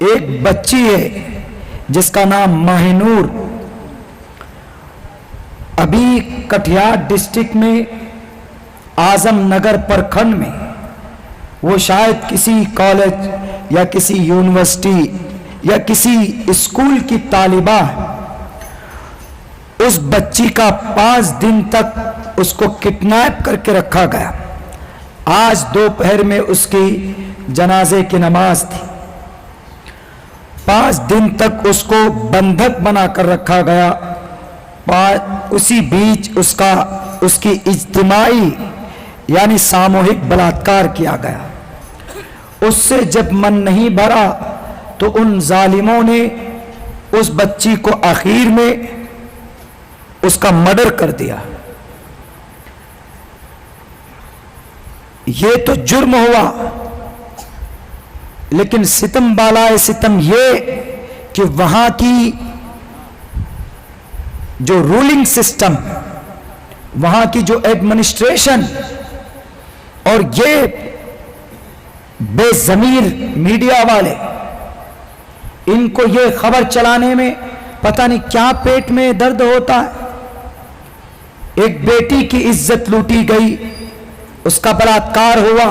एक बच्ची है जिसका नाम माहिनूर, अभी कटिहार डिस्ट्रिक्ट में आजम नगर प्रखंड में वो शायद किसी कॉलेज या किसी यूनिवर्सिटी या किसी स्कूल की तालिबा है। उस बच्ची का 5 दिन तक उसको किडनैप करके रखा गया। आज दोपहर में उसकी जनाजे की नमाज थी। 5 दिन तक उसको बंधक बनाकर रखा गया। उसी बीच उसकी इज्तिमाई यानी सामूहिक बलात्कार किया गया। उससे जब मन नहीं भरा तो उन जालिमों ने उस बच्ची को आखिर में उसका मर्डर कर दिया। ये तो जुर्म हुआ, लेकिन सितम बालाए सितम ये कि वहां की जो रूलिंग सिस्टम, वहां की जो एडमिनिस्ट्रेशन और ये बेज़मीर मीडिया वाले, इनको ये खबर चलाने में पता नहीं क्या पेट में दर्द होता है। एक बेटी की इज्जत लूटी गई, उसका बलात्कार हुआ,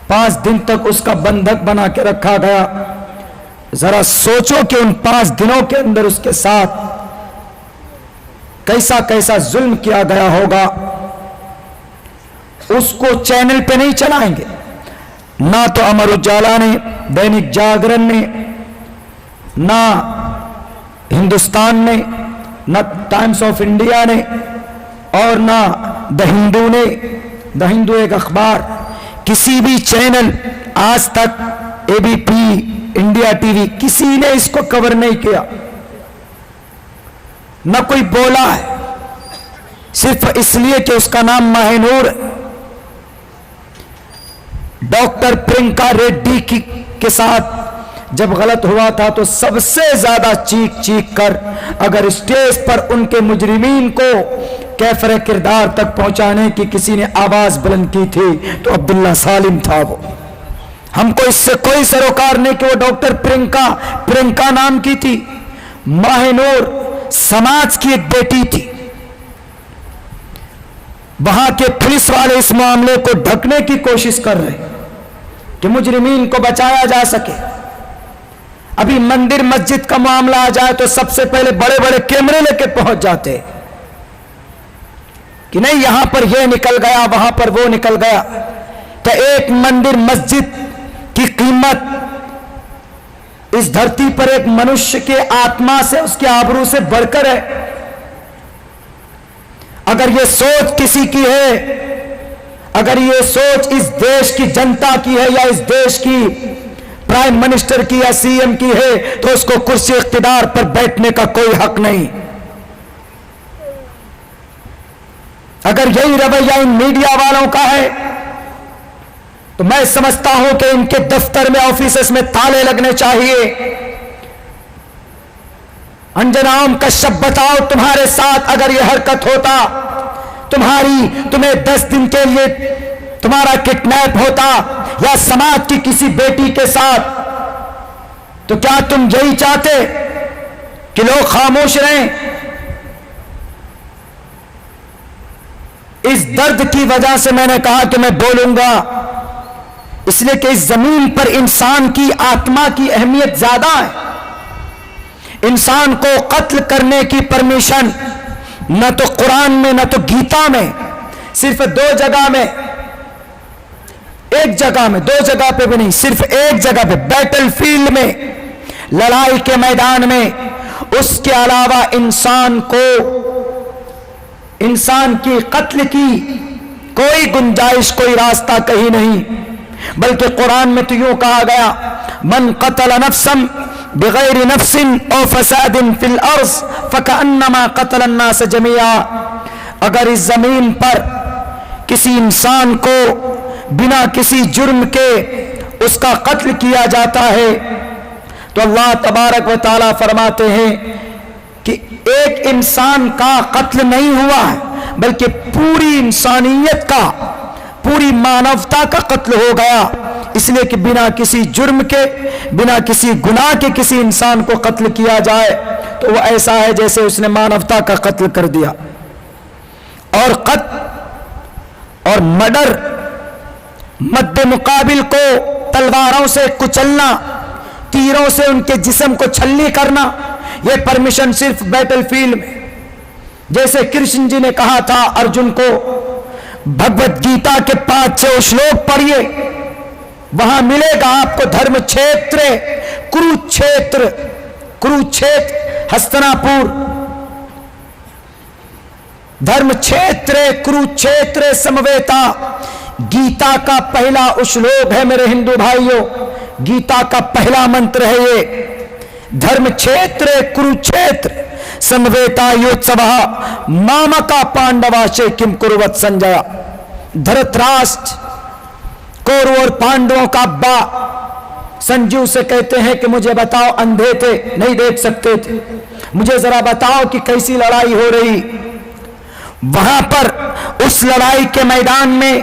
5 दिन तक उसका बंधक बना के रखा गया। जरा सोचो कि उन 5 दिनों के अंदर उसके साथ कैसा कैसा जुल्म किया गया होगा। उसको चैनल पे नहीं चलाएंगे, ना तो अमर उजाला ने, दैनिक जागरण ने, ना हिंदुस्तान ने, ना टाइम्स ऑफ इंडिया ने और ना द हिंदू ने। द हिंदू एक अखबार, किसी भी चैनल, आज तक एबीपी, इंडिया टीवी, किसी ने इसको कवर नहीं किया, न कोई बोला है, सिर्फ इसलिए कि उसका नाम माहिनूर। डॉक्टर प्रियंका रेड्डी के साथ जब गलत हुआ था तो सबसे ज्यादा चीख चीख कर अगर स्टेज पर उनके मुजरिमीन को कैफरे किरदार तक पहुंचाने की किसी ने आवाज बुलंद की थी तो अब्दुल्ला सालिम था। वो हमको इससे कोई सरोकार नहीं कि वो डॉक्टर प्रियंका नाम की थी। माहिनूर समाज की एक बेटी थी। वहां के पुलिस वाले इस मामले को ढकने की कोशिश कर रहे कि मुजरिमीन को बचाया जा सके। अभी मंदिर मस्जिद का मामला आ जाए तो सबसे पहले बड़े बड़े कैमरे लेके पहुंच जाते कि नहीं, यहां पर यह निकल गया, वहां पर वो निकल गया। तो एक मंदिर मस्जिद की कीमत इस धरती पर एक मनुष्य के आत्मा से, उसके आबरू से बढ़कर है। अगर ये सोच किसी की है, अगर ये सोच इस देश की जनता की है या इस देश की प्राइम मिनिस्टर की या सीएम की है, तो उसको कुर्सी इख्तिदार पर बैठने का कोई हक नहीं। अगर यही रवैया इन मीडिया वालों का है तो मैं समझता हूं कि इनके दफ्तर में, ऑफिसेस में ताले लगने चाहिए। अंजनाम कश्यप, बताओ तुम्हारे साथ अगर यह हरकत होता, तुम्हें 10 दिन के लिए तुम्हारा किडनैप होता या समाज की किसी बेटी के साथ, तो क्या तुम यही चाहते कि लोग खामोश रहें? इस दर्द की वजह से मैंने कहा कि मैं बोलूंगा, इसलिए कि इस जमीन पर इंसान की आत्मा की अहमियत ज्यादा है। इंसान को कत्ल करने की परमिशन न तो कुरान में न तो गीता में, सिर्फ 2 जगह में, एक जगह में, 2 जगह पे भी नहीं, सिर्फ एक जगह पे, बैटलफील्ड में, लड़ाई के मैदान में। उसके अलावा इंसान की कत्ल की कोई गुंजाइश, कोई रास्ता कहीं नहीं। बल्कि कुरान में तो यूं कहा गया, मन कतल नफ्सन बिगैर नफ्सिन औ फसादिन फिल अर्ज़ फकअन्नमा कतल अन्नास जमीआ। अगर इस जमीन पर किसी इंसान को बिना किसी जुर्म के उसका कत्ल किया जाता है तो अल्लाह तबारक व तआला फरमाते हैं कि एक इंसान का कत्ल नहीं हुआ है, बल्कि पूरी इंसानियत का पूरी मानवता का कत्ल हो गया, इसलिए कि बिना किसी जुर्म के, बिना किसी गुनाह के किसी इंसान को कत्ल किया जाए तो वो ऐसा है जैसे उसने मानवता का कत्ल कर दिया। और कत्ल और मर्डर, मद्दे मुकाबिल को तलवारों से कुचलना, तीरों से उनके जिस्म को छलनी करना, यह परमिशन सिर्फ बैटलफील्ड में, जैसे कृष्ण जी ने कहा था अर्जुन को, भगवत गीता के 5-6 श्लोक पढ़िए, वहां मिलेगा आपको धर्म क्षेत्र, कुरुक्षेत्र, कुरुक्षेत्र हस्तिनापुर, धर्म क्षेत्र कुरुक्षेत्र समवेता। गीता का पहला श्लोक है मेरे हिंदू भाइयों, गीता का पहला मंत्र है ये, धर्म क्षेत्र कुरुक्षेत्र समवेता योत्सवः मामका पांडवाशे किम कुरुवत संजय। धृतराष्ट्र कौरव और पांडवों का अब्बा संजीव से कहते हैं कि मुझे बताओ, अंधे थे नहीं देख सकते थे, मुझे जरा बताओ कि कैसी लड़ाई हो रही। वहां पर उस लड़ाई के मैदान में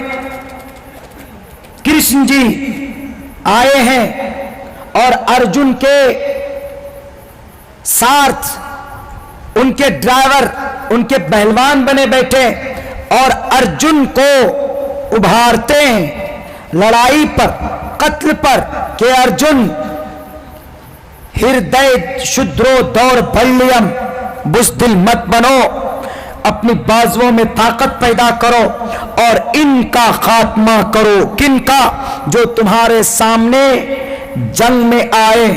कृष्ण जी आए हैं और अर्जुन के साथ उनके ड्राइवर, उनके पहलवान बने बैठे और अर्जुन को उभारते हैं लड़ाई पर, कत्ल पर, कि अर्जुन हृदय शुद्रो दौर बल्यम, बुज़दिल मत बनो, अपनी बाजुओं में ताकत पैदा करो और इनका खात्मा करो। किनका? जो तुम्हारे सामने जंग में आए,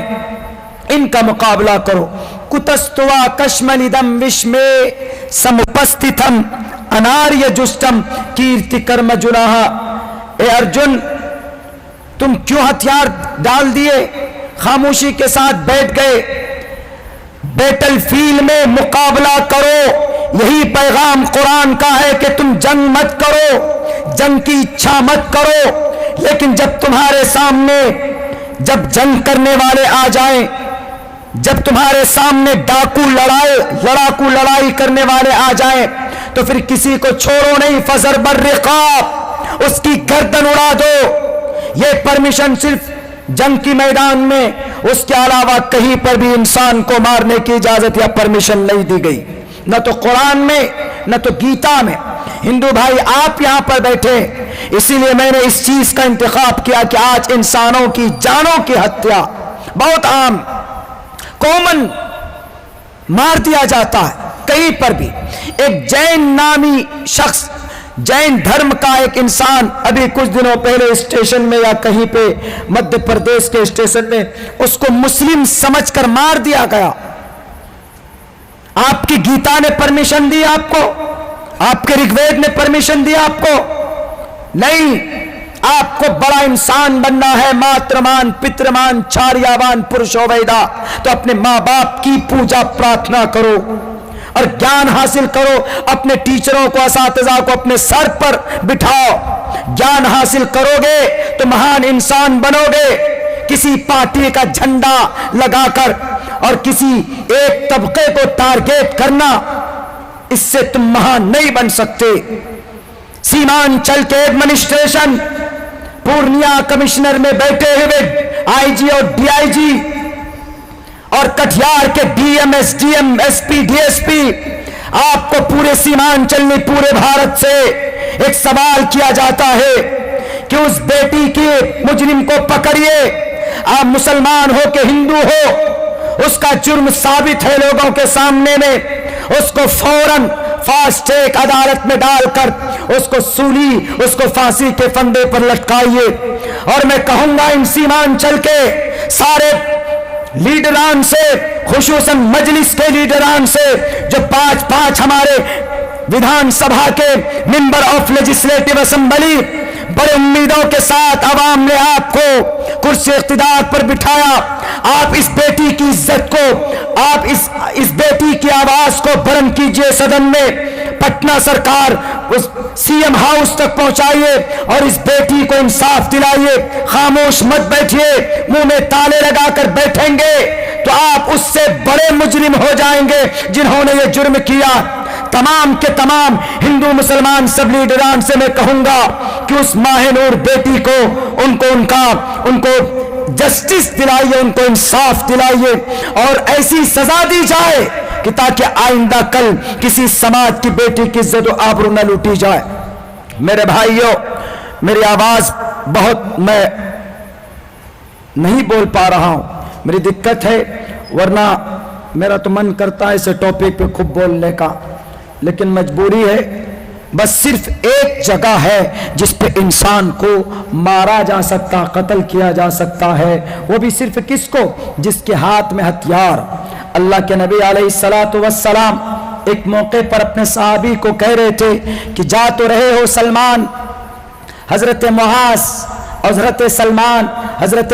इनका मुकाबला करो। कुतस्तुवा कश्मलिदम विश्मे समुपस्थितम अनार्य जुष्टम कीर्ति कर्म जुनाह। ए अर्जुन, तुम क्यों हथियार डाल दिए, खामोशी के साथ बैठ गए? बैटलफील्ड में मुकाबला करो। यही पैगाम कुरान का है कि तुम जंग मत करो, जंग की इच्छा मत करो, लेकिन जब तुम्हारे सामने जब जंग करने वाले आ जाएं, जब तुम्हारे सामने लड़ाकू लड़ाई करने वाले आ जाएं, तो फिर किसी को छोड़ो नहीं, फजर बर्रिकाब, उसकी गर्दन उड़ा दो। ये परमिशन सिर्फ जंग की मैदान में, उसके अलावा कहीं पर भी इंसान को मारने की इजाजत या परमिशन नहीं दी गई, न तो कुरान में न तो गीता में। हिंदू भाई, आप यहां पर बैठे, इसीलिए मैंने इस चीज का इंतखाब किया कि आज इंसानों की जानों की हत्या बहुत आम, कॉमन, मार दिया जाता है कहीं पर भी। एक जैन नामी शख्स, जैन धर्म का एक इंसान अभी कुछ दिनों पहले स्टेशन में या कहीं पे मध्य प्रदेश के स्टेशन में, उसको मुस्लिम समझकर मार दिया गया। आपकी गीता ने परमिशन दी आपको? आपके ऋग्वेद ने परमिशन दिया आपको? नहीं। आपको बड़ा इंसान बनना है, मातृमान पितृमान चार्यावान पुरुषो वेदा, तो अपने माँ बाप की पूजा प्रार्थना करो और ज्ञान हासिल करो। अपने टीचरों को, असातिज़ा को अपने सर पर बिठाओ। ज्ञान हासिल करोगे तो महान इंसान बनोगे। किसी पार्टी का झंडा लगाकर और किसी एक तबके को टारगेट करना, इससे तुम महान नहीं बन सकते। सीमांचल के एडमिनिस्ट्रेशन, पूर्णिया कमिश्नर में बैठे हुए आईजी और डीआईजी और कटिहार के डीएम, एसडीएम, एसपी, डीएसपी, आपको पूरे सीमांचल में, पूरे भारत से एक सवाल किया जाता है कि उस बेटी के मुजरिम को पकड़िए। आप मुसलमान हो के हिंदू हो, उसका जुर्म साबित है लोगों के सामने में, उसको फौरन फास्ट ट्रैक अदालत में डालकर उसको सूली, उसको फांसी के फंदे पर लटकाइए। और मैं कहूंगा इन सीमांचल के सारे लीडरान से, खुसूसन मजलिस के लीडरान से, जो 5-5 हमारे विधानसभा के मेंबर ऑफ लेजिस्लेटिव असेंबली, बड़े उम्मीदों के साथ अवाम ने आपको कुर्सी इख्तिदार पर बिठाया। आप इस बेटी की इज्जत को, आप इस बेटी की आवाज को बुलंद कीजिए सदन में। पटना सरकार उस सीएम हाउस तक पहुंचाइए और इस बेटी को इंसाफ दिलाइए। खामोश मत बैठिए। मुंह में ताले लगाकर बैठेंगे तो आप उससे बड़े मुजरिम हो जाएंगे जिन्होंने ये जुर्म किया। तमाम के तमाम हिंदू मुसलमान सब लीडरान से मैं कहूंगा कि उस माहिनूर बेटी को उनको जस्टिस दिलाइए, उनको इंसाफ दिलाइए और ऐसी सजा दी जाए कि ताकि आइंदा कल किसी समाज की बेटी की इज्जत और आबरू न लूटी जाए। मेरे भाइयों, मेरी आवाज बहुत, मैं नहीं बोल पा रहा हूं, मेरी दिक्कत है, वरना मेरा तो मन करता है इस टॉपिक पे खूब बोलने का, लेकिन मजबूरी है। बस सिर्फ एक जगह है जिस पे इंसान को मारा जा सकता, कत्ल किया जा सकता है, वो भी सिर्फ किसको? जिसके हाथ में हथियार। अल्लाह के नबी अलैहिस्सलातु वस्सलाम एक मौके पर अपने सहाबी को कह रहे थे कि जा तो रहे हो सलमान, हजरत मुआज, हजरत सलमान, हजरत